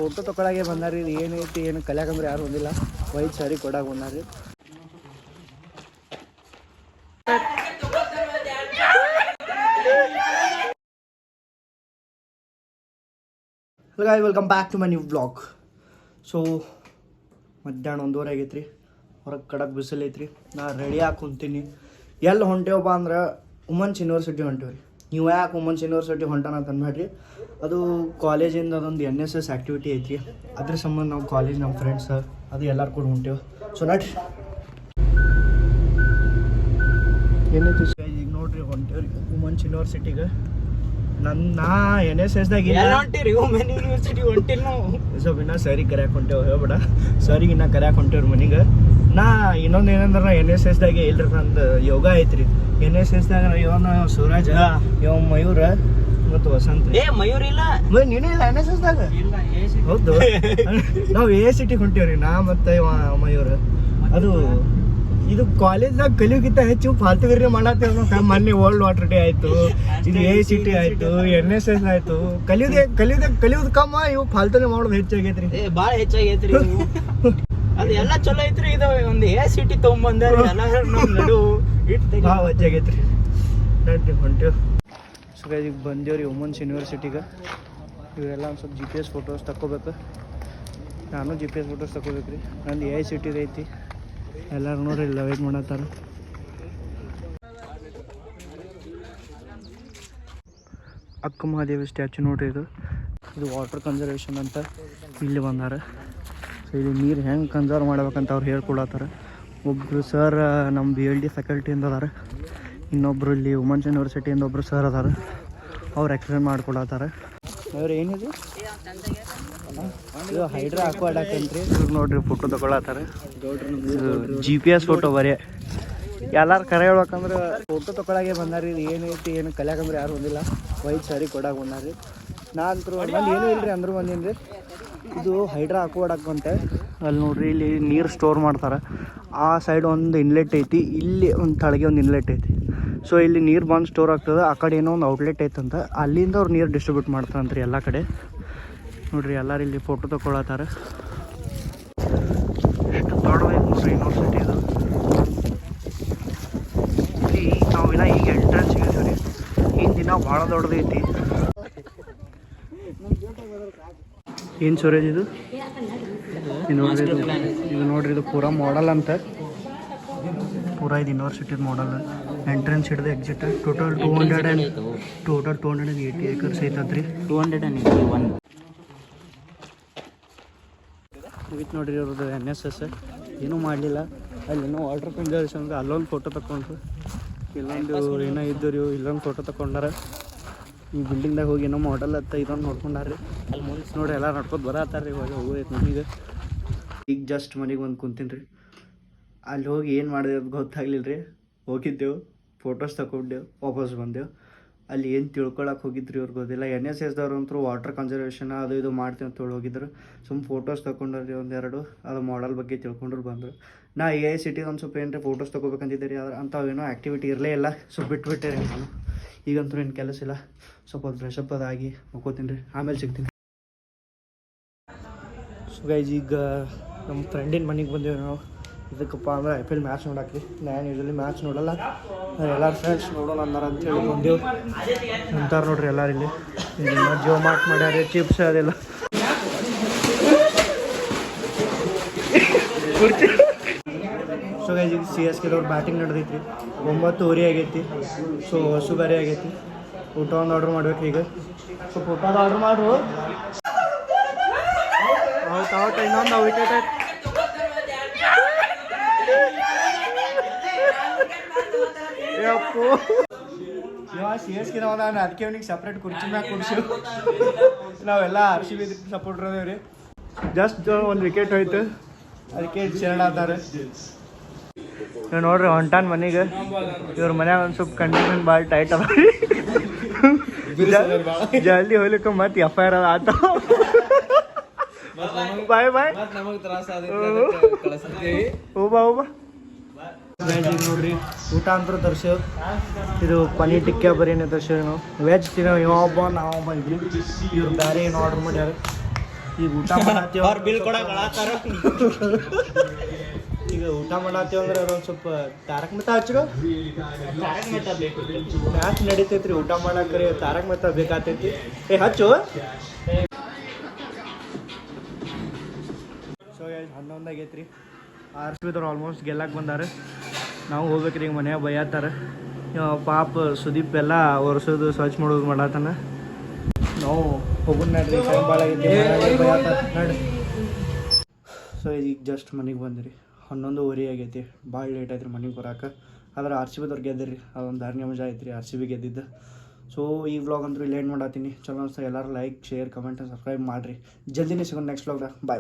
Photo ತಗೊಳಗೆ ಬಂದಾರಿ. ಇದು ಏನೈತಿ ಏನು ಕಲ್ಯಾಕಂದ್ರೆ ಯಾರು ಬಂದಿಲ್ಲ. ವೈಟ್ ಸಾರಿ ಕೊಡಾಗ ಬಂದಾರಿ. Welcome back to my new blog. So ಮಧ್ಯಾಹ್ನ 1:30 ಆಗೈತ್ರಿ. ಹೊರಗೆ ಕಡಕ್ ಬಿಸಿಲು ಐತ್ರಿ. ನಾ ರೆಡಿ ಆಗಿ ಕುಂತೀನಿ. ಎಲ್ಲಿ ಹೊಂಟೇವಪ್ಪ ಅಂದ್ರೆ ವುಮನ್ಸ್ ಯೂನಿವರ್ಸಿಟಿ ಹೊಂಟೇವ್ರಿ. ನೀವು ಯಾಕೆ ವುಮನ್ಸ್ ಯೂನಿವರ್ಸಿಟಿ ಹೊಂಟಾನ ಅಂತ ಅನ್ಬೇಡ್ರಿ. ಅದು ಕಾಲೇಜಿಂದ ಅದೊಂದು NSS ಆ್ಯಕ್ಟಿವಿಟಿ ಐತ್ರಿ. ಅದ್ರ ಸಂಬಂಧ ನಾವು ಕಾಲೇಜ್ ನಮ್ಮ ಫ್ರೆಂಡ್ಸ್ ಅದು ಎಲ್ಲರೂ ಕೂಡ ಹೊಂಟೇವು. ಸೊ ನಡ್ರಿ ಏನೈತಿ ಈಗ ನೋಡ್ರಿ ಹೊಂಟೇವ್ರಿ ವುಮನ್ಸ್ ಯೂನಿವರ್ಸಿಟಿಗೆ. ನಾ NSSದಾಗ ಹೊಂಟೇವ್ರಿ ವುಮೆನ್ ಯೂನಿವರ್ಸಿಟಿ ಹೊಂಟಿಲ್ಲ ನಾವು. ಸೊ ಇನ್ನ ಸರಿ ಕರ್ಯಾಕೆ ಹೊಂಟೇವು ಹೇಳ್ಬೇಡ. ಸರಿಗೆ ಇನ್ನ ಕರ್ಯಾಕೆ ಹೊಂಟೇವ್ರಿ ಮನೆಗೆ. ನಾ ಇನ್ನೊಂದು ಏನಂದ್ರೆ ನಾ NSSದಾಗೆ ಇಲ್ರಿ ನಂದು ಯೋಗ ಐತ್ರಿ. NSSದಾಗ ಇವನ ಸೂರಜ, ಇವ ಮಯೂರ ಮತ್ತು ವಸಂತ. ಮಯೂರ್ ಇಲ್ಲ ನೀನೇ ಇಲ್ಲ NSSದಾಗ. ಹೌದು ನಾವು AICT ಹೊಂಟೇವ್ರಿ ನಾ ಮತ್ತೆ ಇವ ಮಯೂರ್. ಅದು ಇದು ಕಾಲೇಜ್ದಾಗ ಕಲಿಯೋಕ್ಕಿಂತ ಹೆಚ್ಚು ಫಾಲ್ತುಗಿರಿ ಮಾಡತ್ತೇವೆ ನಾವು. ಮೊನ್ನೆ ವರ್ಲ್ಡ್ ವಾಟರ್ ಡೇ ಆಯ್ತು, ಇದು AICT ಆಯ್ತು, NSS ಆಯ್ತು. ಕಲಿಯೋದು ಕಮ್ಮ, ಇವು ಫಾಲ್ತುನೆ ಮಾಡೋದು ಹೆಚ್ಚಾಗೈತ್ರಿ. ಭಾಳ ಹೆಚ್ಚಾಗೈತ್ರಿ. ಅದು ಎಲ್ಲ ಚಲೋ ಐತ್ರಿ. ಇದು ಒಂದು AICT ತೊಗೊಂಬಂದಾರ ಎಲ್ಲ ನಡು ಭಾಳ ಹೆಚ್ಚಾಗೈತ್ರಿ. ನಡ್ರಿ ಹೊಂಟೇವು. ಸೊ ಈಗ ಬಂದೇವ್ರಿ ವುಮನ್ಸ್ ಯೂನಿವರ್ಸಿಟಿಗೆ. ಇವೆಲ್ಲ ಒಂದು ಸ್ವಲ್ಪ GPS ಫೋಟೋಸ್ ತಗೋಬೇಕು. ನಾನು GPS ಫೋಟೋಸ್ ತಗೋಬೇಕ್ರಿ. ನಂದು AICT ಐತಿ. ಎಲ್ಲರೂ ನೋಡ್ರಿ ಇಲ್ಲ ವೇಟ್ ಮಾಡತ್ತಾರ. ಅಕ್ಕ ಮಹಾದೇವಿ ಸ್ಟ್ಯಾಚು ನೋಡ್ರಿ. ಇದು ವಾಟರ್ ಕನ್ಸರ್ವೇಷನ್ ಅಂತ ಇಲ್ಲಿ ಬಂದಾರ. ಸೊ ಇದು ನೀರು ಹೆಂಗೆ ಕನ್ಸರ್ವ್ ಮಾಡ್ಬೇಕಂತ ಅವ್ರು ಹೇಳ್ಕೊಡತ್ತಾರ. ಒಬ್ಬರು ಸರ್ ನಮ್ಮ BLD ಫ್ಯಾಕಲ್ಟಿಯಿಂದ ಅದಾರ. ಇನ್ನೊಬ್ಬರು ಇಲ್ಲಿ ವುಮನ್ಸ್ ಯೂನಿವರ್ಸಿಟಿಯಿಂದ ಒಬ್ಬರು ಸರ್ ಅದಾರ. ಅವ್ರು ಎಕ್ಸ್ಪ್ಲೇನ್ ಮಾಡ್ಕೊಡತ್ತಾರ. ಅವ್ರು ಏನಿದೆ ಇದು ಹೈಡ್ರಾ ಅಕ್ವಾಡಕ್ ಅಂತ್ರಿ. ಇವ್ರು ನೋಡ್ರಿ ಫೋಟೋ ತಗೊಳತ್ತಾರ. GPS ಫೋಟೋ ಬರೀ ಎಲ್ಲಾರು ಕರೆ ಹೇಳ್ಬೇಕಂದ್ರೆ ಫೋಟೋ ತಗೊಳಗೆ ಬಂದಾರಿ. ಇದು ಏನೈತಿ ಏನು ಕಲ್ಯಾಕಂದ್ರೆ ಯಾರು ಬಂದಿಲ್ಲ. ವೈಟ್ ಸಾರಿ ಕೊಡಾಗ ಬಂದಾರಿ. ನಾ ಅಂತೂ ಅಲ್ಲಿ ಏನೂ ಇಲ್ರಿ ಅಂದ್ರು ಬಂದೀನಿ. ಇದು ಹೈಡ್ರಾ ಅಕ್ವಾಡಕ್ ಅಂತ. ಅಲ್ಲಿ ನೋಡ್ರಿ ಇಲ್ಲಿ ನೀರು ಸ್ಟೋರ್ ಮಾಡ್ತಾರೆ. ಆ ಸೈಡ್ ಒಂದು ಇನ್ಲೆಟ್ ಐತಿ, ಇಲ್ಲಿ ಒಂದು ತಳಗೆ ಒಂದು ಇನ್ಲೆಟ್ ಐತಿ. ಸೊ ಇಲ್ಲಿ ನೀರು ಬಂದು ಸ್ಟೋರ್ ಆಗ್ತದೆ. ಆ ಕಡೆ ಏನೋ ಒಂದು ಔಟ್ಲೆಟ್ ಐತಂತ, ಅಲ್ಲಿಂದ ಅವ್ರು ನೀರು ಡಿಸ್ಟ್ರಿಬ್ಯೂಟ್ ಮಾಡ್ತಾರಂತ್ರಿ ಎಲ್ಲ ಕಡೆ. ನೋಡ್ರಿ ಎಲ್ಲರೂ ಇಲ್ಲಿ ಫೋಟೋ ತಗೊಳತ್ತಾರ. ಎಷ್ಟು ದೊಡ್ಡದೈತಿ ನೋಡ್ರಿ ಯೂನಿವರ್ಸಿಟಿ ಇದು. ಇಲ್ಲಿ ನಾವು ಇನ್ನ ಈಗ ಎಂಟ್ರೆನ್ಸ್ ಸಿಗಿದ್ದೀವಿ. ಹಿಂದಿನ ಭಾಳ ದೊಡ್ಡದೈತಿ. ಏನು ಸುರೇಶ್ ಇದು ನೋಡ್ರಿ. ಇದು ನೋಡ್ರಿ ಇದು ಪೂರಾ ಮಾಡಲ್ ಅಂತ. ಪೂರಾ ಇದು ಯೂನಿವರ್ಸಿಟಿ ಮಾಡಲ್. ಎಂಟ್ರೆನ್ಸ್ ಹಿಡಿದು ಎಕ್ಸಿಟ್. ಟೋಟಲ್ 280 ಏಕರ್ಸ್ ಐತಂತ್ರಿ. 281 ಮುಗಿತು ನೋಡ್ರಿ ಅವ್ರದ್ದು NSS. ಏನೂ ಮಾಡಲಿಲ್ಲ. ಅಲ್ಲಿ ಏನೋ ವಾಟರ್ ಕನ್ಸರ್ವೇಷನ್ ಅಲ್ಲೊಂದು ಫೋಟೋ ತಗೊಂಡ್ರು. ಇಲ್ಲೊಂದು ಏನೋ ಇದ್ದವ್ರು ಇಲ್ಲೊಂದು ಫೋಟೋ ತಗೊಂಡಾರ. ಈ ಬಿಲ್ಡಿಂಗ್ದಾಗ ಹೋಗಿ ಏನೋ ಮಾಡಲ್ ಅಂತ ಇದೊಂದು ನೋಡ್ಕೊಂಡಾರ್ರಿ. ಅಲ್ಲಿ ಮುಂದೆ ನೋಡ್ರಿ ಎಲ್ಲ ನಡ್ಕೊತ ಬರತ್ತಾರ ರೀ. ಇವಾಗ ಹೋಗೋದೈತೆ ನಮಗೆ. ಈಗ ಜಸ್ಟ್ ಮನೆಗೆ ಬಂದು ಕುಂತೀನಿ ರೀ. ಅಲ್ಲಿ ಹೋಗಿ ಏನು ಮಾಡಿದೆ ಅದು ಗೊತ್ತಾಗ್ಲಿಲ್ಲ ರೀ. ಹೋಗಿದ್ದೆವು, ಫೋಟೋಸ್ ತಗೊಂಡೆವು, ವಾಪಸ್ ಬಂದೆವು. ಅಲ್ಲಿ ಏನು ತಿಳ್ಕೊಳಕ್ಕೆ ಹೋಗಿದ್ರಿ ಅವ್ರಿಗೆ ಗೊತ್ತಿಲ್ಲ. NSSದವ್ರು ಅಂತೂ ವಾಟರ್ ಕನ್ಸರ್ವೇಷನ್ ಅದು ಇದು ಮಾಡ್ತೀವಿ ಅಂತ ಹೇಳಿ ಹೋಗಿದ್ರು. ಸುಮ್ಮನೆ ಫೋಟೋಸ್ ತೊಗೊಂಡ್ರಿ ಒಂದೆರಡು. ಅದು ಮಾಡಲ್ ಬಗ್ಗೆ ತಿಳ್ಕೊಂಡ್ರು ಬಂದರು. ನಾ AICT ಒಂದು ಸ್ವಲ್ಪ ಏನ್ರಿ ಫೋಟೋಸ್ ತೊಗೋಬೇಕಂತಿದ್ದೆ ರೀ. ಅಂಥವೇನೋ ಆ್ಯಕ್ಟಿವಿಟಿ ಇರಲೇ ಇಲ್ಲ. ಸೊ ಬಿಟ್ಬಿಟ್ಟೆ ರೀ ನಾನು. ಈಗಂತೂ ಏನು ಕೆಲಸ ಇಲ್ಲ. ಸ್ವಲ್ಪ ಫ್ರೆಶಪ್ ಅದಾಗಿ ಮುಕ್ಕೋತೀನಿ ರೀ. ಆಮೇಲೆ ಸಿಗ್ತೀನಿ. ಸೊ ಗೈಸ್ ಈಗ ನಮ್ಮ ಫ್ರೆಂಡಿನ ಮನೆಗೆ ಬಂದೇವೆ ನಾವು. ಇದಕ್ಕಪ್ಪ ಅಂದ್ರೆ IPL ಮ್ಯಾಚ್ ನೋಡಾಕ್ರಿ. ನಾನು ಯೂಶ್ವಲಿ ಮ್ಯಾಚ್ ನೋಡಲ್ಲ. ಎಲ್ಲರೂ ಫ್ರೆಂಡ್ಸ್ ನೋಡೋಣ ಅಂದಾರ ಅಂತೇಳಿ ಬಂದೆವು. ಅಂತಾರೆ ನೋಡ್ರಿ ಎಲ್ಲರೂ ಇಲ್ಲಿ. ಜಿಯೋ ಮಾರ್ಟ್ ಮಾಡ್ಯಾರ, ಚಿಪ್ಸ್ ಅದೆಲ್ಲ. ಸೊ ಗೈಸ್ ಈಗ CSK ಅವ್ರು ಬ್ಯಾಟಿಂಗ್ ನಡೆದೈತಿ. 9:00 ಆಗೈತಿ. ಸೊ ಹಸು ಬೇರೆ ಆಗೈತಿ. ಊಟ ಒಂದು ಆರ್ಡ್ರ್ ಮಾಡ್ಬೇಕು ಈಗ. ಸ್ವಲ್ಪ ಊಟದ ಆರ್ಡ್ರ್ ಮಾಡ್ರು. ಹೌದು ಇನ್ನೊಂದು ವಿಕೆಟ್ ಆಯ್ತು. ಅಪ್ಪು ಇವಾಗ CSK ನಾನು ಅದಕ್ಕೆ ಅವನಿಗೆ ಸಪ್ರೇಟ್ ಕುರ್ಚಿ ಮ್ಯಾಗ ಕುರ್ಸಿವು. ನಾವೆಲ್ಲ RCB ಸಪೋರ್ಟ್ರ್ ಅದೇವು ರೀ. ಜಸ್ಟ್ ಒಂದು ವಿಕೆಟ್ ಹೋಯ್ತು, ಅದಕ್ಕೆ ಶರಣ ಆತಾರೆ. ನೀವು ನೋಡ್ರಿ ಹೊಂಟಾನ್ ಮನೆಗೆ. ಇವ್ರ ಮನ್ಯಾಗ ಒಂದು ಸ್ವಲ್ಪ ಕಂಡೀಷನ್ ಭಾಳ ಟೈಟ್ ಅದ. ಜಲ್ದಿ ಹೋಗ್ಲಿಕ್ಕೆ ಮತ್ತೆ FIR ಆತ. ಬಾಯ್ ಬಾಯ್. ಹೋಬಾ ನೋಡ್ರಿ ಊಟ ಅಂತೂ ತರ್ಸೇವು. ಇದು ಪನೀರ್ ಟಿಕ್ಕ ಬರೀನೇ ತರ್ಸೇವು ನಾವು. ವೆಜ್ ತಿನ್ನೋ ಇವೊಬ್ಬ ನಾವೊಬ್ಬ ಇದ್ರಿ. ಇವ್ರು ಬೇರೆ ಏನು ಆರ್ಡ್ರ್ ಮಾಡ್ಯಾರ. ಈಗ ಊಟ ಮಾಡತ್ತೀವಿ ಅವ್ರ ಬಿಲ್ ಕೊಡಕ್ಕೆ ಅಳತ್ತಾರ. ಈಗ ಊಟ ಮಾಡತ್ತೀವಿ ಅಂದ್ರೆ ಅದೊಂದು ಸ್ವಲ್ಪ ತಾರಕ್ ಮೆಹ್ತಾ ಹಚ್ಚಿರೋ ತಾರಕ್ ಮೆಹ್ತಾ ಬೇಕು. ಮ್ಯಾಚ್ ನಡೀತೈತ್ರಿ ಊಟ ಮಾಡಕ್ರಿ ತಾರಕ್ ಮೆಹ್ತಾ ಬೇಕಾಗ್ತೈತಿ. ಹಚ್ಚು. ಸೊ 11 ಆಗೈತ್ರಿ. RCB ಆಲ್ಮೋಸ್ಟ್ ಗೆಲ್ಲಕ್ಕೆ ಬಂದಾರೆ. ನಾವು ಹೋಗ್ಬೇಕ್ರಿ ಈಗ ಮನ್ಯಾಗ ಬೈಯತ್ತಾರ. ಪಾಪ ಸುದೀಪ್ ಎಲ್ಲ ವರ್ಷದ್ದು ಸರ್ಚ್ ಮಾಡೋದು ಮಾಡತ್ತಾನ. ನಾವು ಹೋಗೋಣ ನಡ್ರಿ, ಟೈಮ್ ಭಾಳ ಆಗೈತಿ ನೋಡಿ. ಸೊ ಈಗ ಜಸ್ಟ್ ಮನೆಗೆ ಬಂದಿರಿ, 11:15 ಆಗೈತಿ. ಭಾಳ ಲೇಟ್ ಆಯ್ತು ರೀ ಮನೆಗೆ ಬರೋಕೆ. ಆದ್ರೆ RCB ಗೆದ್ದಿರಿ, ಅದೊಂದು ಧಾರ್ಮಿಕ ಮಜಾ ಐತ್ರಿ RCB ಗೆದ್ದಿದ್ದು. ಸೊ ಈ ವ್ಲಾಗ್ ಅಂತೂ ಇಲ್ಲಿ ಎಂಡ್ ಮಾಡತ್ತೀನಿ. ಚಲೋ ಅನ್ಸ್ತಾ ಎಲ್ಲರೂ ಲೈಕ್, ಶೇರ್, ಕಮೆಂಟ್, ಸಬ್ಸ್ಕ್ರೈಬ್ ಮಾಡಿರಿ. ಜಲ್ದಿನೇ ಸಿಗೋಣ ನೆಕ್ಸ್ಟ್ ವ್ಲಾಗ್ದಾಗ. ಬಾಯ್.